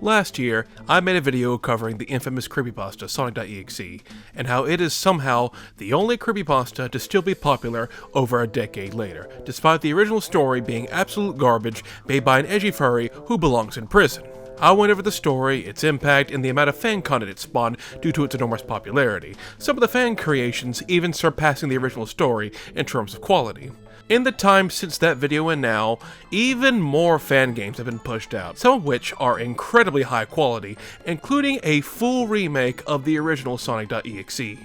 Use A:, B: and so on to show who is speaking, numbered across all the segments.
A: Last year, I made a video covering the infamous creepypasta Sonic.exe, and how it is somehow the only creepypasta to still be popular over a decade later, despite the original story being absolute garbage made by an edgy furry who belongs in prison. I went over the story, its impact, and the amount of fan content it spawned due to its enormous popularity, some of the fan creations even surpassing the original story in terms of quality. In the time since that video and now, even more fan games have been pushed out, some of which are incredibly high quality, including a full remake of the original Sonic.exe.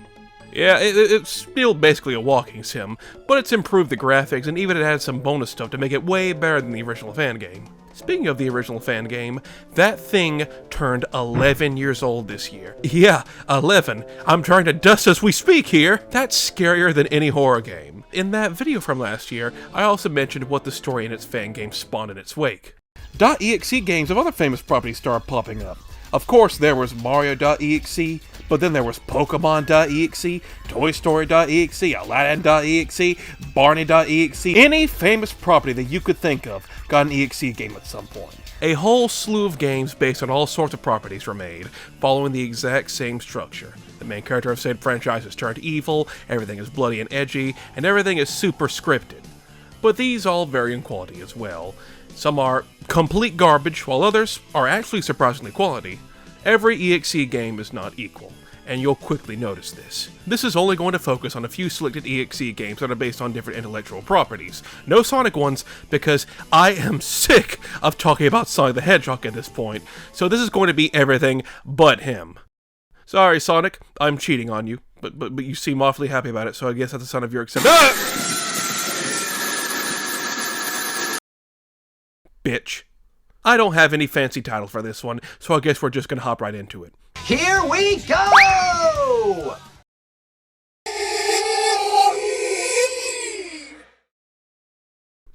A: Yeah, it's still basically a walking sim, but it's improved the graphics and even it had some bonus stuff to make it way better than the original fan game. Speaking of the original fan game, that thing turned 11 years old this year. Yeah, 11. I'm trying to dust as we speak here. That's scarier than any horror game. In that video from last year, I also mentioned what the story in its fan game spawned in its wake. .exe games of other famous properties started popping up. Of course, there was MARIO.EXE, but then there was Pokemon.exe, TOYSTORY.EXE, Aladdin.exe, Barney.exe. Any famous property that you could think of got an EXE game at some point. A whole slew of games based on all sorts of properties were made, following the exact same structure. The main character of said franchise is turned evil, everything is bloody and edgy, and everything is super scripted. But these all vary in quality as well. Some are complete garbage, while others are actually surprisingly quality. Every EXE game is not equal, and you'll quickly notice this. This is only going to focus on a few selected EXE games that are based on different intellectual properties. No Sonic ones, because I am sick of talking about Sonic the Hedgehog at this point, so this is going to be everything but him. Sorry, Sonic, I'm cheating on you, but you seem awfully happy about it, so I guess that's a sign of your acceptance. Bitch. I don't have any fancy title for this one, so I guess we're just gonna hop right into it.
B: Here we go!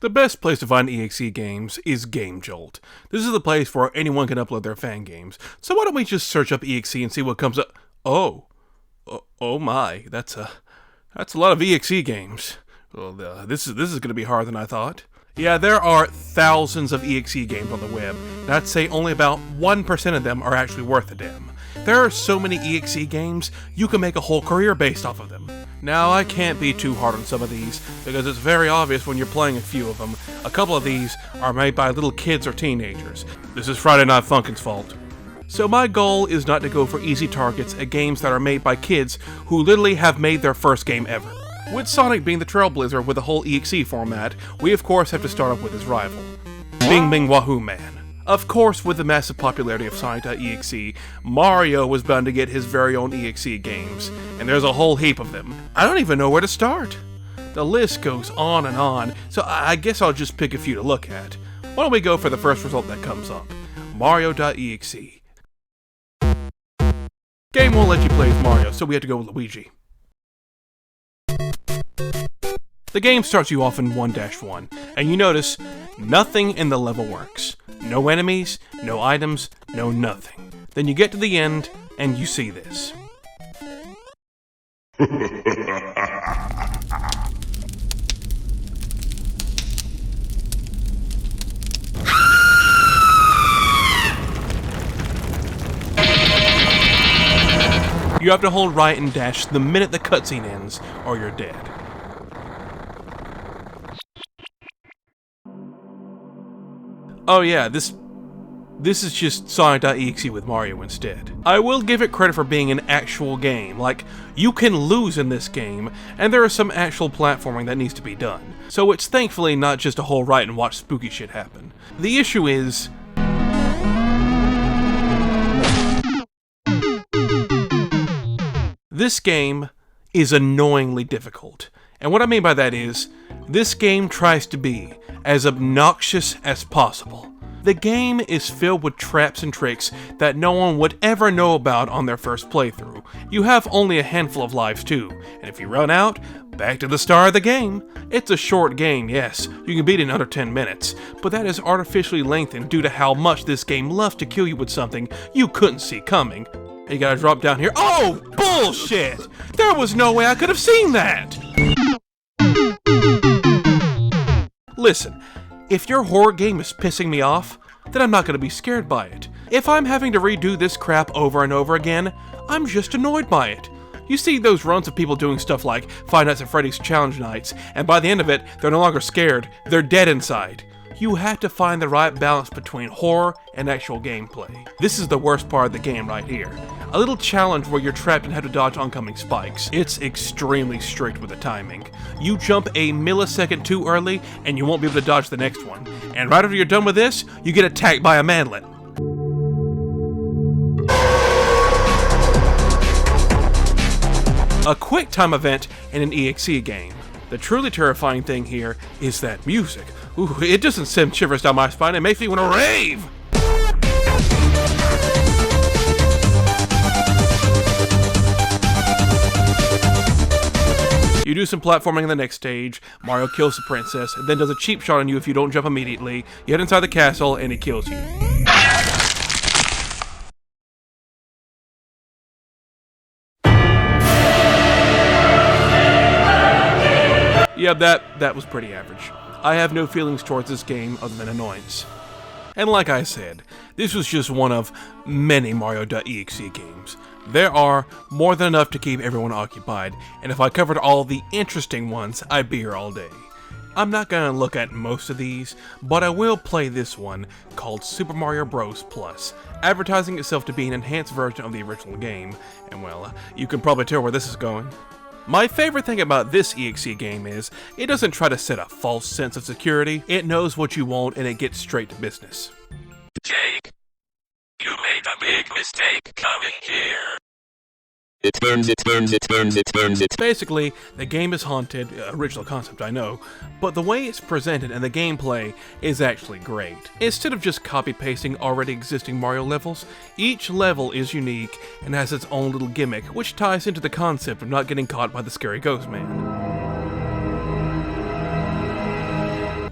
A: The best place to find EXE games is GameJolt. This is the place where anyone can upload their fan games, so why don't we just search up EXE and see what comes up. Oh my, that's a lot of EXE games. Well, this is gonna be harder than I thought. Yeah, there are thousands of EXE games on the web, and I'd say only about 1% of them are actually worth a damn. There are so many EXE games, you can make a whole career based off of them. Now, I can't be too hard on some of these, because it's very obvious when you're playing a few of them. A couple of these are made by little kids or teenagers. This is Friday Night Funkin's fault. So my goal is not to go for easy targets at games that are made by kids who literally have made their first game ever. With Sonic being the trailblazer with the whole EXE format, we of course have to start off with his rival, Bing Bing Wahoo Man. Of course, with the massive popularity of Sonic.exe, Mario was bound to get his very own EXE games, and there's a whole heap of them. I don't even know where to start. The list goes on and on, so I guess I'll just pick a few to look at. Why don't we go for the first result that comes up, Mario.exe. Game won't let you play as Mario, so we have to go with Luigi. The game starts you off in 1-1, and you notice nothing in the level works. No enemies, no items, no nothing. Then you get to the end, and you see this. You have to hold right and dash the minute the cutscene ends, or you're dead. Oh yeah, this is just Sonic.exe with Mario instead. I will give it credit for being an actual game, like, you can lose in this game, and there is some actual platforming that needs to be done. So it's thankfully not just a whole right and watch spooky shit happen. The issue is... this game is annoyingly difficult. And what I mean by that is, this game tries to be as obnoxious as possible. The game is filled with traps and tricks that no one would ever know about on their first playthrough. You have only a handful of lives too, and if you run out, back to the start of the game. It's a short game, yes, you can beat it in under 10 minutes, but that is artificially lengthened due to how much this game loves to kill you with something you couldn't see coming. You gotta drop down here. Oh, bullshit! There was no way I could have seen that! Listen, if your horror game is pissing me off, then I'm not gonna be scared by it. If I'm having to redo this crap over and over again, I'm just annoyed by it. You see those runs of people doing stuff like Five Nights at Freddy's Challenge Nights, and by the end of it, they're no longer scared, they're dead inside. You have to find the right balance between horror and actual gameplay. This is the worst part of the game right here. A little challenge where you're trapped and have to dodge oncoming spikes. It's extremely strict with the timing. You jump a millisecond too early and you won't be able to dodge the next one. And right after you're done with this, you get attacked by a manlet. A quick time event in an EXE game. The truly terrifying thing here is that music. Ooh, it doesn't send shivers down my spine, it makes me want to rave! You do some platforming in the next stage, Mario kills the princess, and then does a cheap shot on you if you don't jump immediately. You head inside the castle, and he kills you. Yeah, that was pretty average. I have no feelings towards this game other than annoyance. And like I said, this was just one of many Mario.EXE games. There are more than enough to keep everyone occupied, and if I covered all the interesting ones, I'd be here all day. I'm not gonna look at most of these, but I will play this one called Super Mario Bros. Plus, advertising itself to be an enhanced version of the original game, and well, you can probably tell where this is going. My favorite thing about this EXE game is, it doesn't try to set a false sense of security, it knows what you want and it gets straight to business.
C: Jake, you made a big mistake coming here. It turns.
A: Basically, the game is haunted, original concept I know, but the way it's presented and the gameplay is actually great. Instead of just copy-pasting already existing Mario levels, each level is unique and has its own little gimmick, which ties into the concept of not getting caught by the scary ghost man.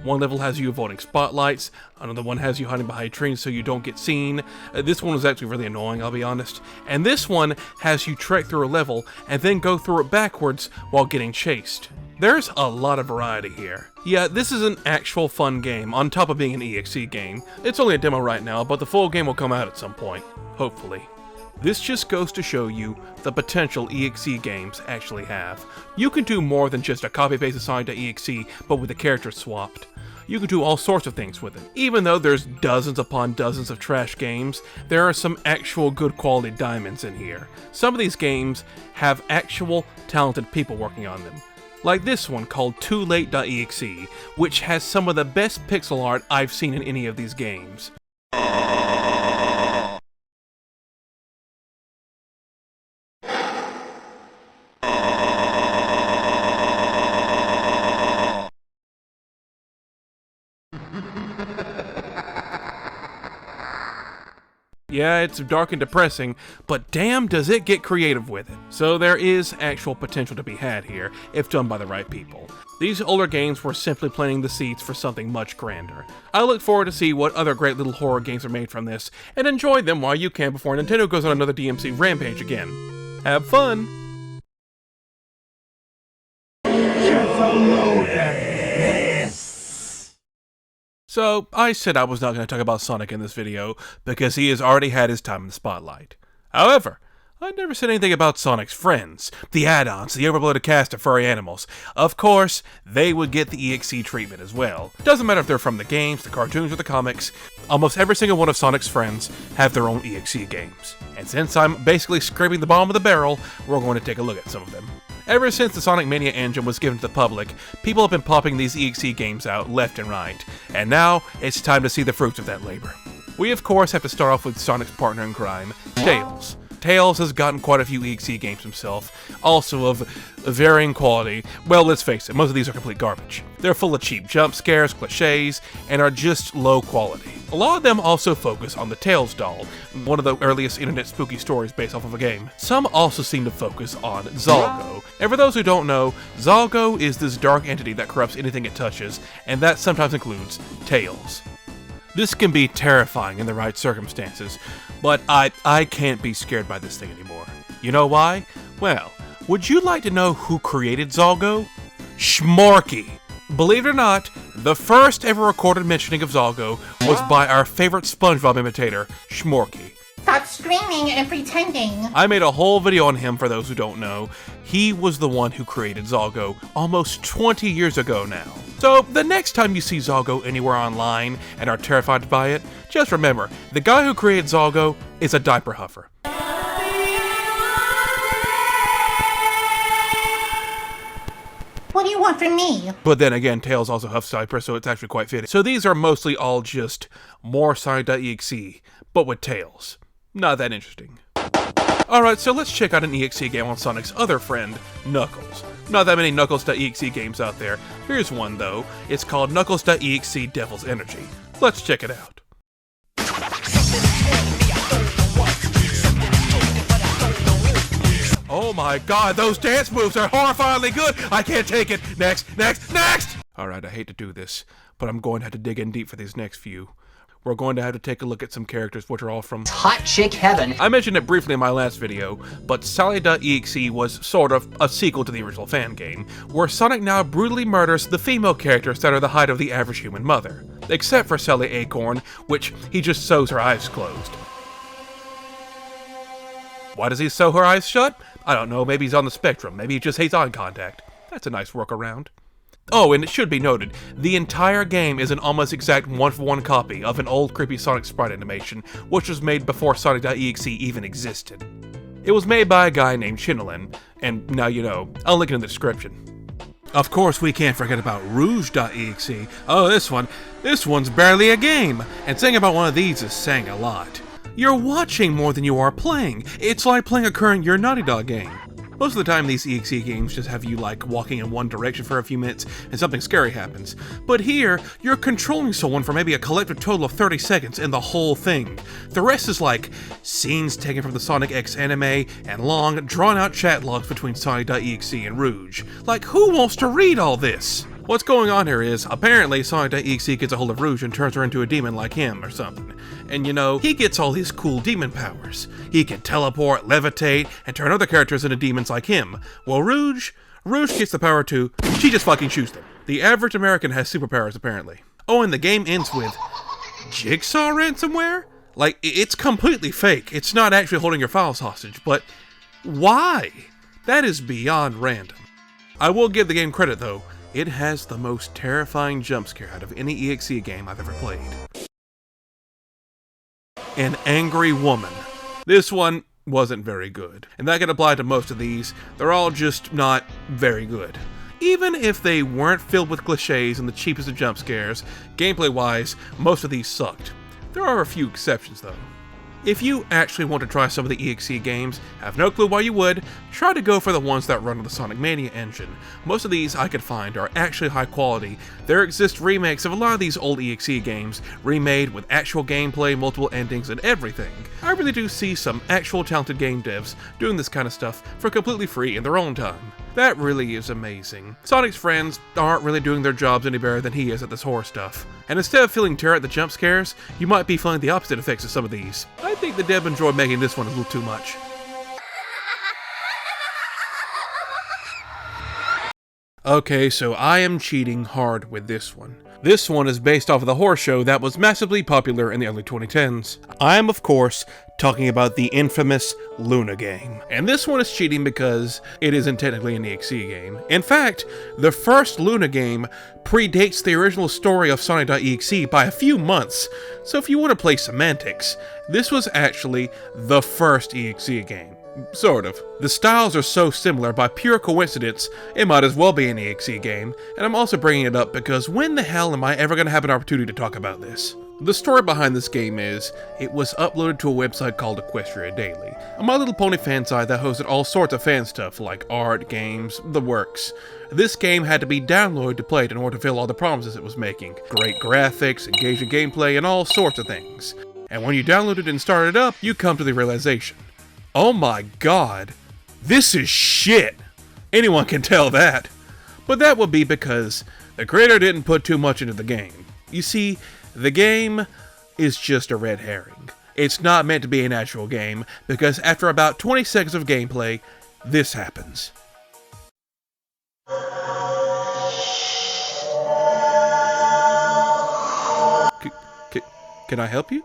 A: One level has you avoiding spotlights, another one has you hiding behind trees so you don't get seen. This one was actually really annoying, I'll be honest. And this one has you trek through a level and then go through it backwards while getting chased. There's a lot of variety here. Yeah, this is an actual fun game, on top of being an EXE game. It's only a demo right now, but the full game will come out at some point, hopefully. This just goes to show you the potential EXE games actually have. You can do more than just a copy-paste of Sonic.exe, but with the characters swapped. You can do all sorts of things with it. Even though there's dozens upon dozens of trash games, there are some actual good quality diamonds in here. Some of these games have actual talented people working on them. Like this one called TOYSTORY.EXE, which has some of the best pixel art I've seen in any of these games. Yeah, it's dark and depressing, but damn does it get creative with it. So there is actual potential to be had here, if done by the right people. These older games were simply planting the seeds for something much grander. I look forward to see what other great little horror games are made from this, and enjoy them while you can before Nintendo goes on another DMC rampage again. Have fun! So, I said I was not going to talk about Sonic in this video, because he has already had his time in the spotlight. However, I never said anything about Sonic's friends, the add-ons, the overloaded cast of furry animals. Of course, they would get the EXE treatment as well. Doesn't matter if they're from the games, the cartoons, or the comics, almost every single one of Sonic's friends have their own EXE games. And since I'm basically scraping the bottom of the barrel, we're going to take a look at some of them. Ever since the Sonic Mania engine was given to the public, people have been popping these EXE games out left and right, and now it's time to see the fruits of that labor. We of course have to start off with Sonic's partner in crime, Tails. Tails has gotten quite a few EXE games himself, also of varying quality. Well, let's face it, most of these are complete garbage. They're full of cheap jump scares, cliches, and are just low quality. A lot of them also focus on the Tails doll, one of the earliest internet spooky stories based off of a game. Some also seem to focus on Zalgo. And for those who don't know, Zalgo is this dark entity that corrupts anything it touches, and that sometimes includes Tails. This can be terrifying in the right circumstances, but I can't be scared by this thing anymore. You know why? Well, would you like to know who created Zalgo? Shmorky! Believe it or not, the first ever recorded mentioning of Zalgo was by our favorite SpongeBob imitator, Shmorky.
D: Stop screaming and pretending.
A: I made a whole video on him for those who don't know. He was the one who created Zalgo almost 20 years ago now. So the next time you see Zalgo anywhere online and are terrified by it, just remember, the guy who created Zalgo is a diaper huffer.
D: What do you want from me?
A: But then again, Tails also huffs diapers, so it's actually quite fitting. So these are mostly all just more sonic.exe, but with Tails. Not that interesting. Alright, so let's check out an EXE game on Sonic's other friend, Knuckles. Not that many Knuckles.exe games out there. Here's one though. It's called Knuckles.exe Devil's Energy. Let's check it out. Oh my god, those dance moves are horrifyingly good! I can't take it! Next! Alright, I hate to do this, but I'm going to have to dig in deep for these next few. We're going to have to take a look at some characters which are all from
B: Hot chick heaven.
A: I mentioned it briefly in my last video, but Sally.exe was sort of a sequel to the original fan game, where Sonic now brutally murders the female characters that are the height of the average human mother. Except for Sally Acorn, which he just sews her eyes closed. Why does he sew her eyes shut? I don't know, maybe he's on the spectrum, maybe he just hates eye contact. That's a nice workaround. Oh, and it should be noted, the entire game is an almost exact one-for-one copy of an old creepy Sonic sprite animation, which was made before Sonic.exe even existed. It was made by a guy named Chinolin, and now you know, I'll link it in the description. Of course, we can't forget about Rouge.exe. Oh, this one's barely a game, and saying about one of these is saying a lot. You're watching more than you are playing. It's like playing a current You're Naughty Dog game. Most of the time these EXE games just have you like walking in one direction for a few minutes and something scary happens. But here, you're controlling someone for maybe a collective total of 30 seconds in the whole thing. The rest is like scenes taken from the Sonic.exe anime and long, drawn-out chat logs between Sonic.exe and Rouge. Like, who wants to read all this? What's going on here is, apparently Sonic.exe gets a hold of Rouge and turns her into a demon like him or something. And you know, he gets all these cool demon powers. He can teleport, levitate, and turn other characters into demons like him. Well, Rouge gets the power to, she just fucking shoots them. The average American has superpowers apparently. Oh, and the game ends with Jigsaw ransomware? Like, it's completely fake. It's not actually holding your files hostage, but why? That is beyond random. I will give the game credit though. It has the most terrifying jump scare out of any EXE game I've ever played. An angry woman. This one wasn't very good, and that can apply to most of these. They're all just not very good. Even if they weren't filled with cliches and the cheapest of jump scares, gameplay-wise, most of these sucked. There are a few exceptions though. If you actually want to try some of the EXE games, have no clue why you would, try to go for the ones that run on the Sonic Mania engine. Most of these I could find are actually high quality. There exist remakes of a lot of these old EXE games, remade with actual gameplay, multiple endings, and everything. I really do see some actual talented game devs doing this kind of stuff for completely free in their own time. That really is amazing. Sonic's friends aren't really doing their jobs any better than he is at this horror stuff. And instead of feeling terror at the jump scares, you might be feeling the opposite effects of some of these. I think the dev enjoyed making this one a little too much. Okay, so I am cheating hard with this one. This one is based off of the horror show that was massively popular in the early 2010s. I am, of course, talking about the infamous Luna game. And this one is cheating because it isn't technically an EXE game. In fact, the first Luna game predates the original story of Sonic.exe by a few months. So if you want to play semantics, this was actually the first EXE game. Sort of. The styles are so similar by pure coincidence, it might as well be an EXE game, and I'm also bringing it up because when the hell am I ever going to have an opportunity to talk about this? The story behind this game is, it was uploaded to a website called Equestria Daily, a My Little Pony fan site that hosted all sorts of fan stuff like art, games, the works. This game had to be downloaded to play it in order to fulfill all the promises it was making. Great graphics, engaging gameplay, and all sorts of things. And when you download it and start it up, you come to the realization, oh my god, this is shit! Anyone can tell that. But that would be because the creator didn't put too much into the game. You see, the game is just a red herring. It's not meant to be an actual game, because after about 20 seconds of gameplay, this happens. Can I help you?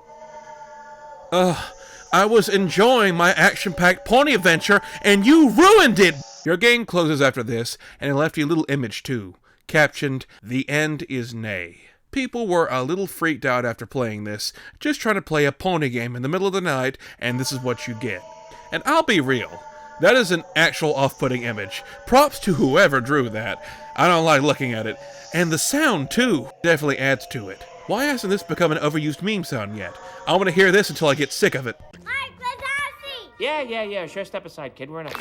A: I was enjoying my action-packed pony adventure, and you ruined it! Your game closes after this, and it left you a little image too, captioned, "The end is nay." People were a little freaked out after playing this, just trying to play a pony game in the middle of the night, and this is what you get. And I'll be real, that is an actual off-putting image. Props to whoever drew that. I don't like looking at it. And the sound, too, definitely adds to it. Why hasn't this become an overused meme sound yet? I want to hear this until I get sick of it.
E: Yeah, sure, step aside, kid, we're not.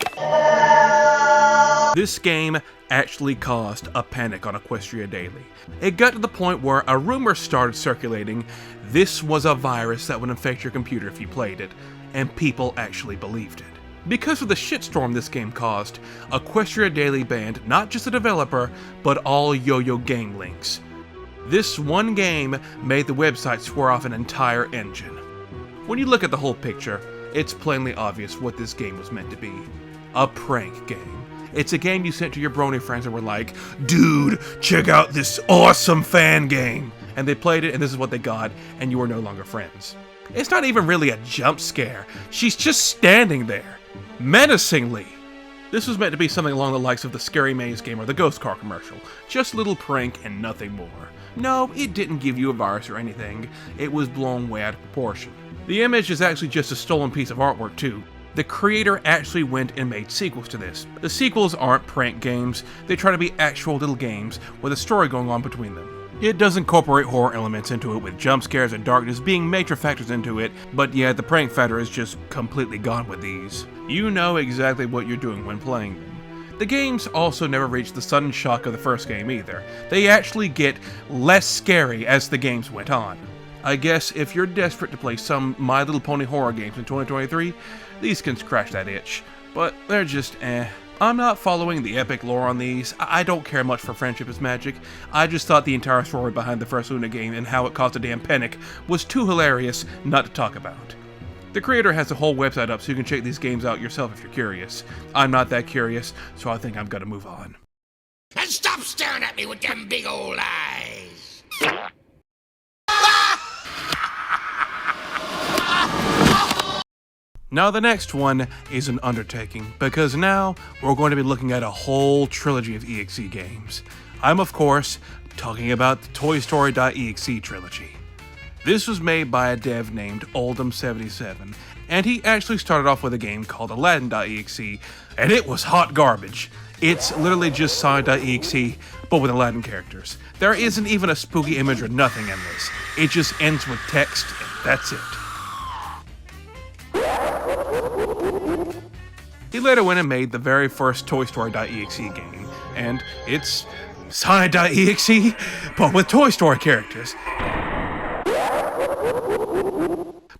A: This game actually caused a panic on Equestria Daily. It got to the point where a rumor started circulating this was a virus that would infect your computer if you played it, and people actually believed it. Because of the shitstorm this game caused, Equestria Daily banned not just the developer, but all Yo-Yo game links. This one game made the website swear off an entire engine. When you look at the whole picture, it's plainly obvious what this game was meant to be. A prank game. It's a game you sent to your brony friends and were like, dude, check out this awesome fan game! And they played it and this is what they got, and you were no longer friends. It's not even really a jump scare. She's just standing there, menacingly. This was meant to be something along the likes of the Scary Maze game or the Ghost Car commercial. Just a little prank and nothing more. No, it didn't give you a virus or anything. It was blown way out of proportion. The image is actually just a stolen piece of artwork too. The creator actually went and made sequels to this. The sequels aren't prank games, they try to be actual little games with a story going on between them. It does incorporate horror elements into it with jump scares and darkness being major factors into it, but yeah, the prank factor is just completely gone with these. You know exactly what you're doing when playing them. The games also never reached the sudden shock of the first game either. They actually get less scary as the games went on. I guess if you're desperate to play some My Little Pony horror games in 2023, these can scratch that itch, but they're just eh. I'm not following the epic lore on these. I don't care much for Friendship is Magic. I just thought the entire story behind the first Luna game and how it caused a damn panic was too hilarious not to talk about. The creator has a whole website up so you can check these games out yourself if you're curious. I'm not that curious, so I think I'm gonna move on.
C: And stop staring at me with them big old eyes!
A: Now the next one is an undertaking, because now we're going to be looking at a whole trilogy of EXE games. I'm of course talking about the TOYSTORY.EXE trilogy. This was made by a dev named Oldham77, and he actually started off with a game called Aladdin.exe, and it was hot garbage. It's literally just Sonic.exe, but with Aladdin characters. There isn't even a spooky image or nothing in this. It just ends with text, and that's it. He later went and made the very first TOYSTORY.EXE game, and it's Sonic.exe, but with Toy Story characters.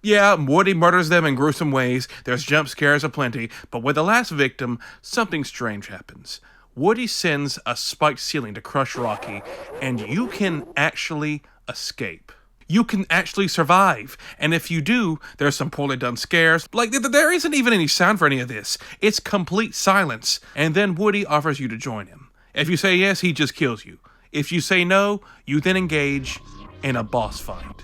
A: Yeah, Woody murders them in gruesome ways, there's jump scares aplenty, but with the last victim, something strange happens. Woody sends a spiked ceiling to crush Rocky, and you can actually escape. You can actually survive, and if you do, there's some poorly done scares. Like, there isn't even any sound for any of this. It's complete silence, and then Woody offers you to join him. If you say yes, he just kills you. If you say no, you then engage in a boss fight.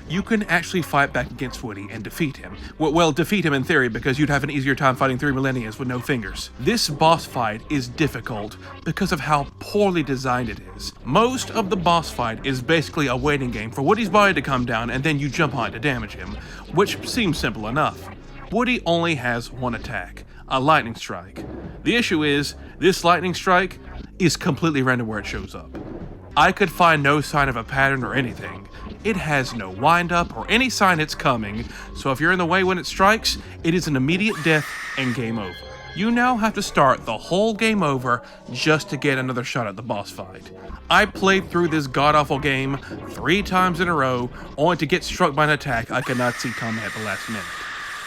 A: You can actually fight back against Woody and defeat him. Well, defeat him in theory, because you'd have an easier time fighting 3 millennials with no fingers. This boss fight is difficult because of how poorly designed it is. Most of the boss fight is basically a waiting game for Woody's body to come down and then you jump on it to damage him, which seems simple enough. Woody only has one attack, a lightning strike. The issue is, this lightning strike is completely random where it shows up. I could find no sign of a pattern or anything. It has no wind-up or any sign it's coming, so if you're in the way when it strikes, it is an immediate death and game over. You now have to start the whole game over just to get another shot at the boss fight. I played through this god-awful game 3 times in a row, only to get struck by an attack I could not see coming at the last minute.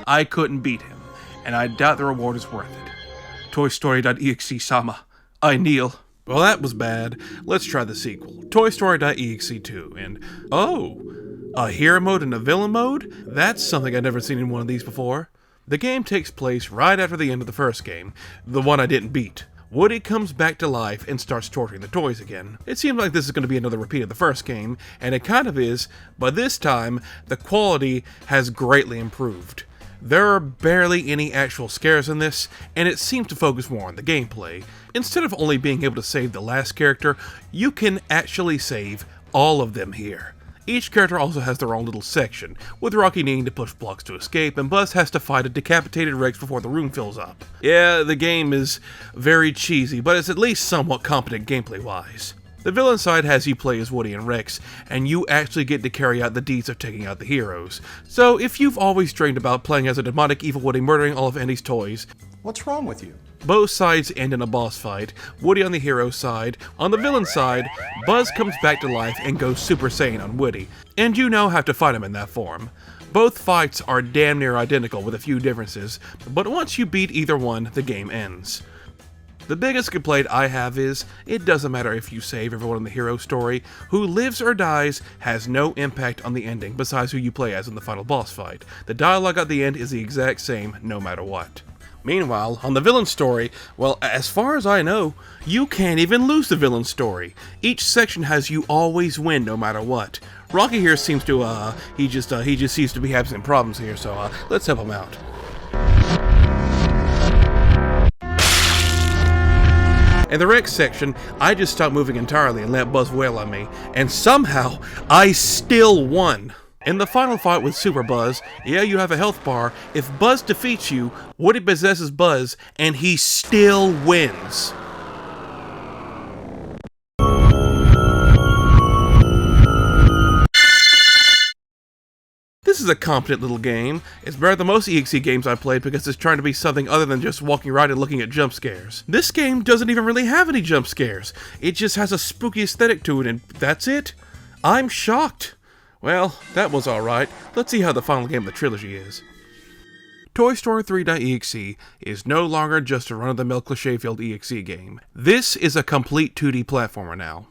A: I couldn't beat him, and I doubt the reward is worth it. TOYSTORY.EXE sama, I kneel. Well, that was bad. Let's try the sequel, TOYSTORY.EXE 2, and oh, a hero mode and a villain mode? That's something I've never seen in one of these before. The game takes place right after the end of the first game, the one I didn't beat. Woody comes back to life and starts torturing the toys again. It seems like this is going to be another repeat of the first game, and it kind of is, but this time, the quality has greatly improved. There are barely any actual scares in this, and it seems to focus more on the gameplay. Instead of only being able to save the last character, you can actually save all of them here. Each character also has their own little section, with Rocky needing to push blocks to escape, and Buzz has to fight a decapitated Rex before the room fills up. Yeah, the game is very cheesy, but it's at least somewhat competent gameplay-wise. The villain side has you play as Woody and Rex, and you actually get to carry out the deeds of taking out the heroes. So if you've always dreamed about playing as a demonic evil Woody murdering all of Andy's toys,
B: What's wrong with you?
A: both sides end in a boss fight. Woody on the hero side. On the villain side, Buzz comes back to life and goes Super Saiyan on Woody, and you now have to fight him in that form. Both fights are damn near identical with a few differences, but once you beat either one, the game ends. The biggest complaint I have is, it doesn't matter if you save everyone in the hero story, who lives or dies has no impact on the ending besides who you play as in the final boss fight. The dialogue at the end is the exact same no matter what. Meanwhile, on the villain story, well, as far as I know, you can't even lose the villain story. Each section has you always win no matter what. Rocky here seems to, he just seems to be having some problems here, so, let's help him out. In the Rex section, I just stopped moving entirely and let Buzz wail on me, and somehow, I still won. In the final fight with Super Buzz, yeah, you have a health bar. If Buzz defeats you, Woody possesses Buzz, and he still wins. This is a competent little game. It's better than most EXE games I've played because it's trying to be something other than just walking around and looking at jump scares. This game doesn't even really have any jump scares. It just has a spooky aesthetic to it, and that's it. I'm shocked. Well, that was alright. Let's see how the final game of the trilogy is. TOYSTORY.EXE is no longer just a run-of-the-mill cliché-filled EXE game. This is a complete 2D platformer now.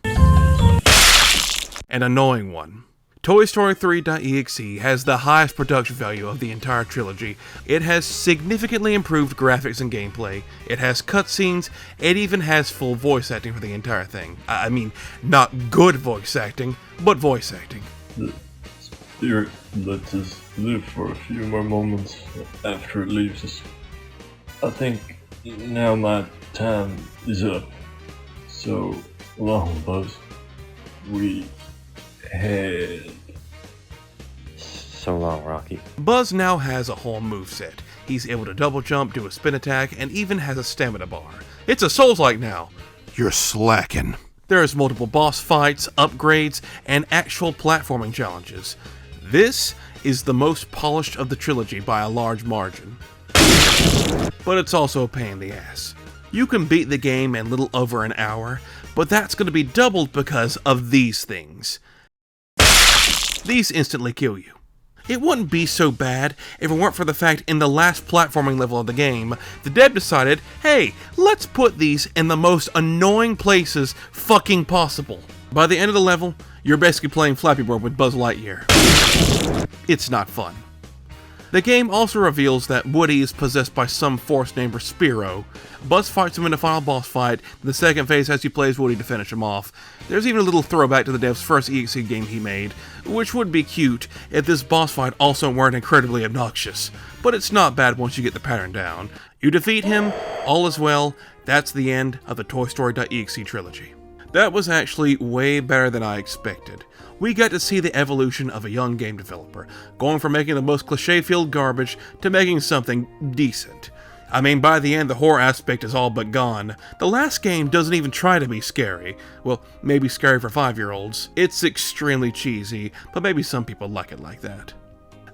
A: An annoying one. TOYSTORY.EXE has the highest production value of the entire trilogy. It has significantly improved graphics and gameplay. It has cutscenes. It even has full voice acting for the entire thing. I mean, not good voice acting, but voice acting.
E: The spirit lets us live for a few more moments after it leaves us. I think now my time is up. So long, Buzz. We head.
F: So long, Rocky.
A: Buzz now has a whole moveset. He's able to double jump, do a spin attack, and even has a stamina bar. It's a Souls-like now. You're slacking. There's multiple boss fights, upgrades, and actual platforming challenges. This is the most polished of the trilogy by a large margin. But it's also a pain in the ass. You can beat the game in little over an hour, but that's going to be doubled because of these things. These instantly kill you. It wouldn't be so bad if it weren't for the fact in the last platforming level of the game, the dev decided, hey, let's put these in the most annoying places fucking possible. By the end of the level, you're basically playing Flappy Bird with Buzz Lightyear. It's not fun. The game also reveals that Woody is possessed by some force named Spiro. Buzz fights him in the final boss fight, the second phase has you play as Woody to finish him off. There's even a little throwback to the dev's first EXE game he made, which would be cute if this boss fight also weren't incredibly obnoxious. But it's not bad once you get the pattern down. You defeat him, all is well, that's the end of the TOYSTORY.EXE trilogy. That was actually way better than I expected. We got to see the evolution of a young game developer, going from making the most cliché-filled garbage to making something decent. I mean, by the end, the horror aspect is all but gone. The last game doesn't even try to be scary. Well, maybe scary for 5-year-olds. It's extremely cheesy, but maybe some people like it like that.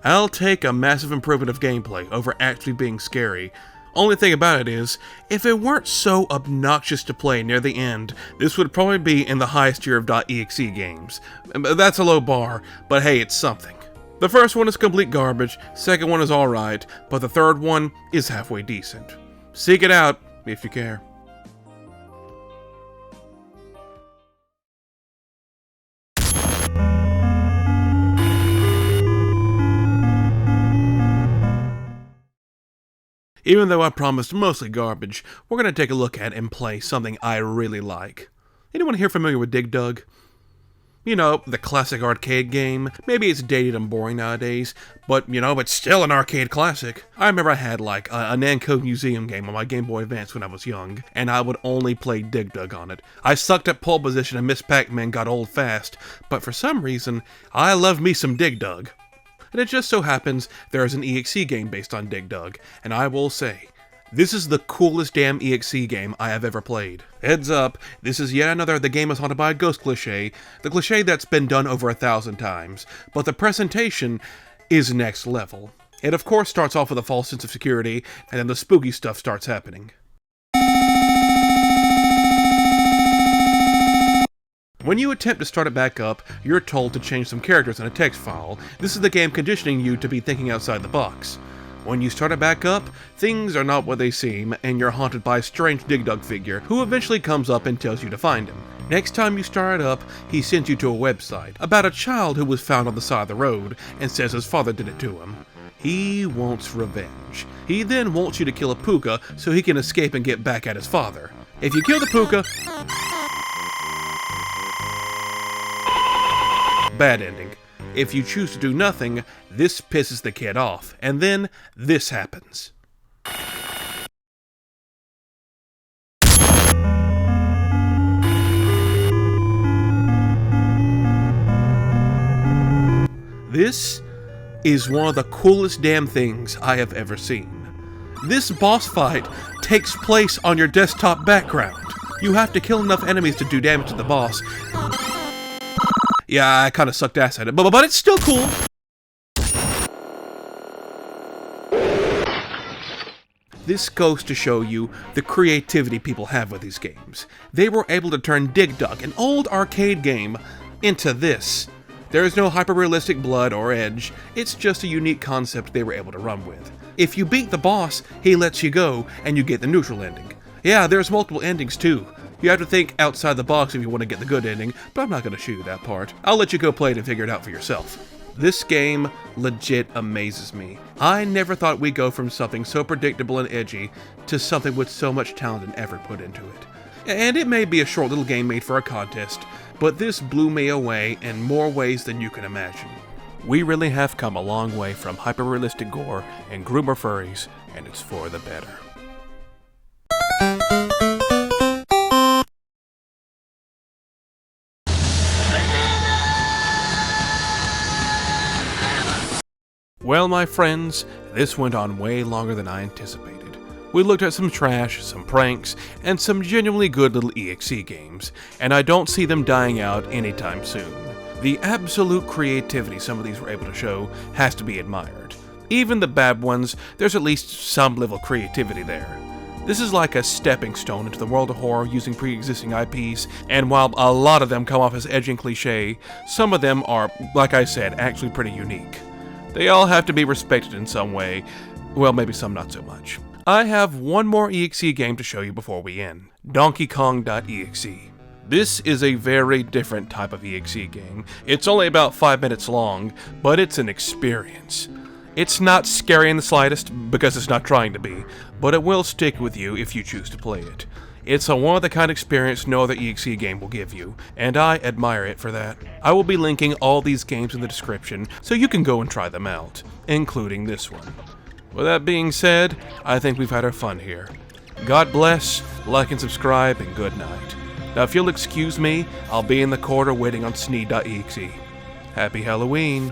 A: I'll take a massive improvement of gameplay over actually being scary. Only thing about it is, if it weren't so obnoxious to play near the end, this would probably be in the highest tier of .exe games. That's a low bar, but hey, it's something. The first one is complete garbage, second one is alright, but the third one is halfway decent. Seek it out, if you care. Even though I promised mostly garbage, we're going to take a look at and play something I really like. Anyone here familiar with Dig Dug? You know, the classic arcade game. Maybe it's dated and boring nowadays, but you know, it's still an arcade classic. I remember I had like a Namco Museum game on my Game Boy Advance when I was young, and I would only play Dig Dug on it. I sucked at pole position and Miss Pac-Man got old fast, but for some reason, I love me some Dig Dug. And it just so happens there is an EXE game based on Dig Dug, and I will say, this is the coolest damn EXE game I have ever played. Heads up, this is yet another "the game is haunted by a ghost" cliché, the cliché that's been done over 1,000 times, but the presentation is next level. It of course starts off with a false sense of security, and then the spooky stuff starts happening. When you attempt to start it back up, you're told to change some characters in a text file. This is the game conditioning you to be thinking outside the box. When you start it back up, things are not what they seem, and you're haunted by a strange Dig Dug figure, who eventually comes up and tells you to find him. Next time you start it up, he sends you to a website about a child who was found on the side of the road, and says his father did it to him. He wants revenge. He then wants you to kill a puka so he can escape and get back at his father. If you kill the puka, bad ending. If you choose to do nothing, this pisses the kid off, and then this happens. This is one of the coolest damn things I have ever seen. This boss fight takes place on your desktop background. You have to kill enough enemies to do damage to the boss. Yeah, I kinda sucked ass at it, but it's still cool. This goes to show you the creativity people have with these games. They were able to turn Dig Dug, an old arcade game, into this. There is no hyper-realistic blood or edge, it's just a unique concept they were able to run with. If you beat the boss, he lets you go, and you get the neutral ending. Yeah, there's multiple endings too. You have to think outside the box if you want to get the good ending, but I'm not going to show you that part. I'll let you go play it and figure it out for yourself. This game legit amazes me. I never thought we'd go from something so predictable and edgy to something with so much talent and effort put into it. And it may be a short little game made for a contest, but this blew me away in more ways than you can imagine. We really have come a long way from hyper-realistic gore and groomer furries, and it's for the better. Well, my friends, this went on way longer than I anticipated. We looked at some trash, some pranks, and some genuinely good little EXE games, and I don't see them dying out anytime soon. The absolute creativity some of these were able to show has to be admired. Even the bad ones, there's at least some level of creativity there. This is like a stepping stone into the world of horror using pre-existing IPs, and while a lot of them come off as edgy and cliche, some of them are, like I said, actually pretty unique. They all have to be respected in some way, well, maybe some not so much. I have one more EXE game to show you before we end, KONG.EXE. This is a very different type of EXE game. It's only about 5 minutes long, but it's an experience. It's not scary in the slightest, because it's not trying to be, but it will stick with you if you choose to play it. It's a one-of-the-kind experience no other EXE game will give you, and I admire it for that. I will be linking all these games in the description, so you can go and try them out, including this one. With that being said, I think we've had our fun here. God bless, like and subscribe, and good night. Now if you'll excuse me, I'll be in the corner waiting on sony.exe. Happy Halloween!